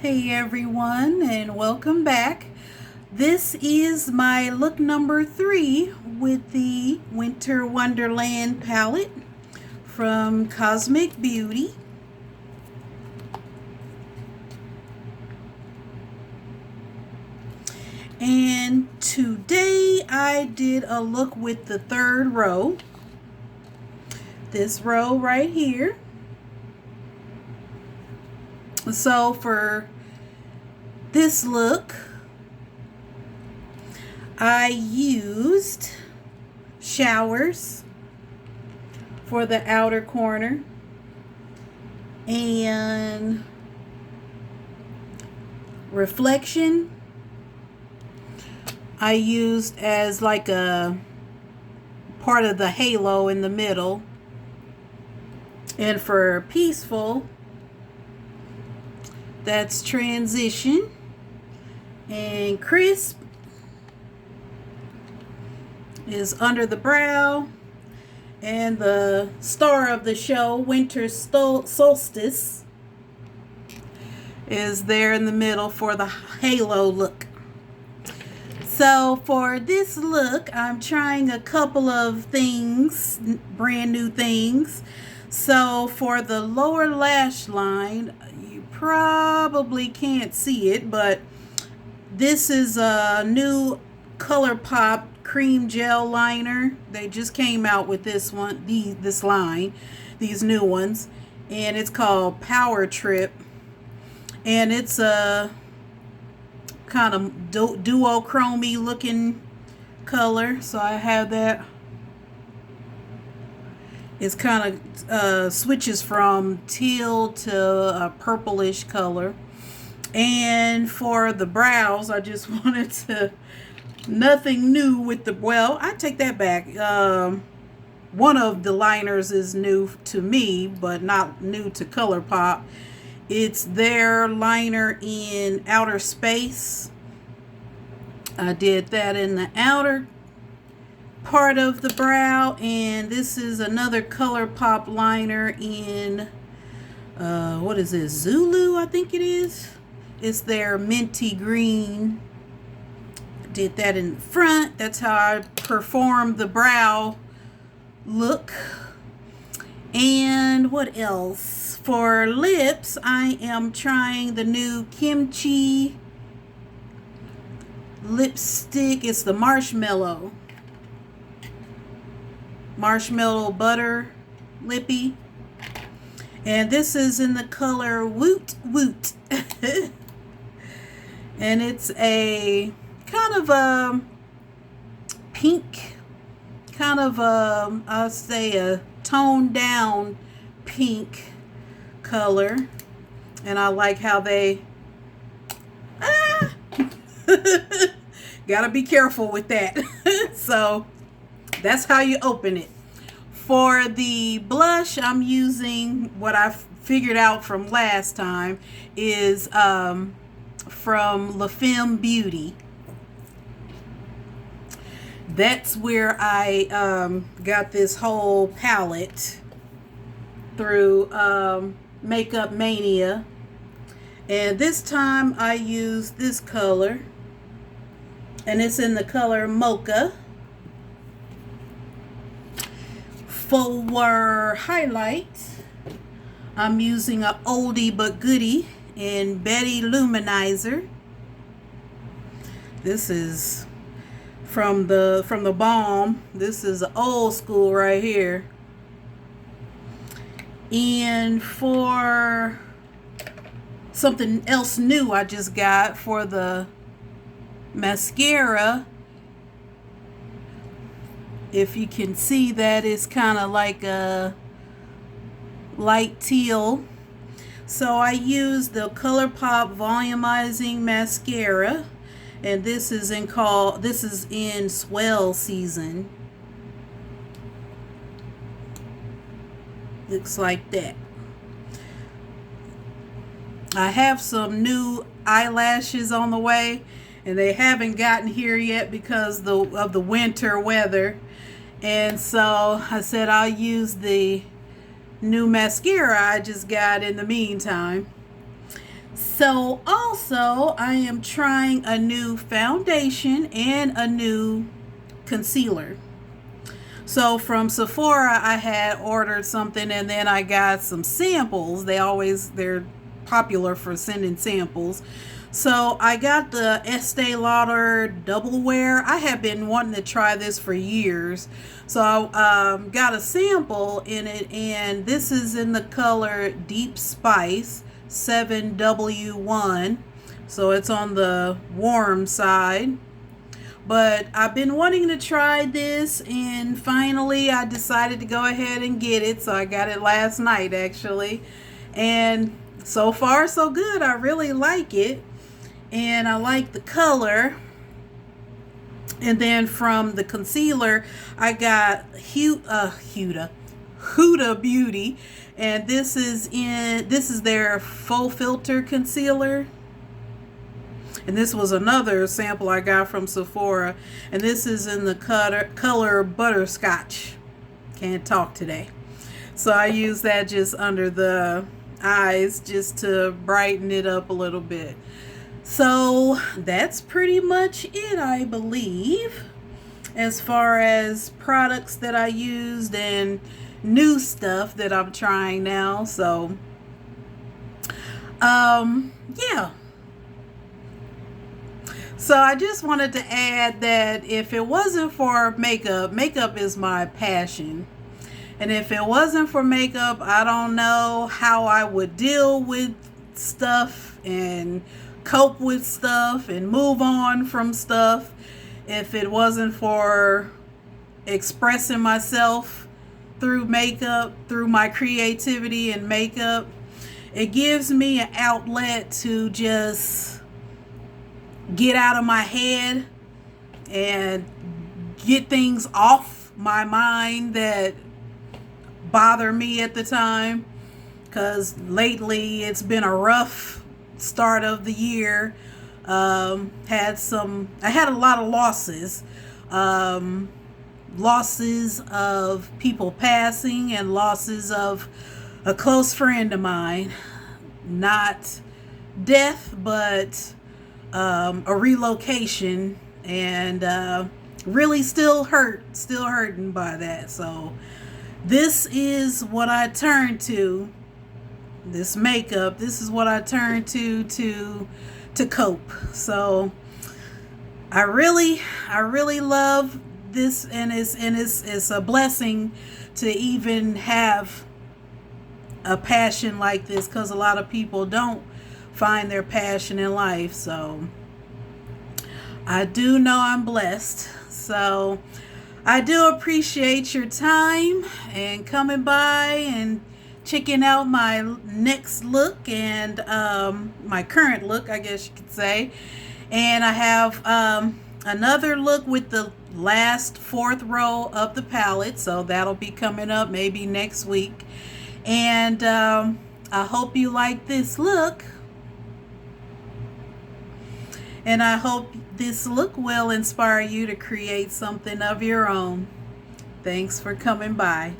Hey everyone, and welcome back. This is my look number 3 with the Winter Wonderland palette from Cosmic Beauty. And today I did a look with the third row. This row right here. So for this look, I used showers for the outer corner and reflection I used as like a part of the halo in the middle. And for peaceful, that's transition. And crisp is under the brow. And the star of the show, winter solstice, is there in the middle for the halo look. So for this look, I'm trying a couple of things, brand new things. So for the lower lash line, you probably can't see it, but this is a new ColourPop cream gel liner. They just came out with this one, this line, these new ones, and it's called Power Trip, and it's a kind of duochrome-y looking color. So I have that. It's kind of switches from teal to a purplish color. And for the brows, I just wanted to, nothing new with the, well, I take that back. One of the liners is new to me, but not new to ColourPop. It's their liner in Outer Space. I did that in the outer part of the brow, and this is another ColourPop liner in what is this, Zulu, I think it is. It's their minty green. Did that in the front. That's how I performed the brow look. And what else? For lips, I am trying the new Kimchi lipstick. It's the marshmallow butter lippy. And this is in the color Woot Woot. And it's a kind of a pink, kind of a, I'll say a toned down pink color. And I like how they gotta be careful with that. So that's how you open it. For the blush, I'm using what I figured out from last time is from La Femme Beauty. That's where I got this whole palette through Makeup Mania. And this time I used this color, and it's in the color Mocha. For highlight, I'm using an oldie but goodie in Betty Luminizer. This is from the Balm. This is old school right here. And for something else new I just got for the mascara, if you can see that, it's kind of like a light teal. So I used the ColourPop volumizing mascara, and this is in Swell Season. Looks like that. I have some new eyelashes on the way, and they haven't gotten here yet because of the winter weather. And so I said I'll use the new mascara I just got in the meantime. So also I am trying a new foundation and a new concealer. So from Sephora, I had ordered something and then I got some samples. They're popular for sending samples. So I got the Estee Lauder Double Wear. I have been wanting to try this for years. So I got a sample in it, and this is in the color Deep Spice 7W1. So it's on the warm side. But I've been wanting to try this, and finally I decided to go ahead and get it. So I got it last night actually. And so far so good. I really like it. And I like the color. And then from the concealer, I got Huda Beauty, and this is their full filter concealer. And this was another sample I got from Sephora, and this is in the color Butterscotch. Can't talk today. So I use that just under the eyes just to brighten it up a little bit. So that's pretty much it, I believe, as far as products that I used and new stuff that I'm trying now. So yeah. So I just wanted to add that if it wasn't for makeup, makeup is my passion. And if it wasn't for makeup, I don't know how I would deal with stuff and cope with stuff and move on from stuff if it wasn't for expressing myself through makeup, through my creativity and makeup. It gives me an outlet to just get out of my head and get things off my mind that bother me at the time, because lately it's been a rough start of the year. I had a lot of losses, losses of people passing and losses of a close friend of mine. Not death, but a relocation, and really still hurting by that. So this is what I turn to. This makeup, this is what I turn to cope. So I really love this, and it's a blessing to even have a passion like this, because a lot of people don't find their passion in life. So I do know I'm blessed. So I do appreciate your time and coming by and checking out my next look and my current look, I guess you could say. And I have another look with the last fourth row of the palette, so that'll be coming up maybe next week. And I hope you like this look, and I hope this look will inspire you to create something of your own. Thanks for coming by.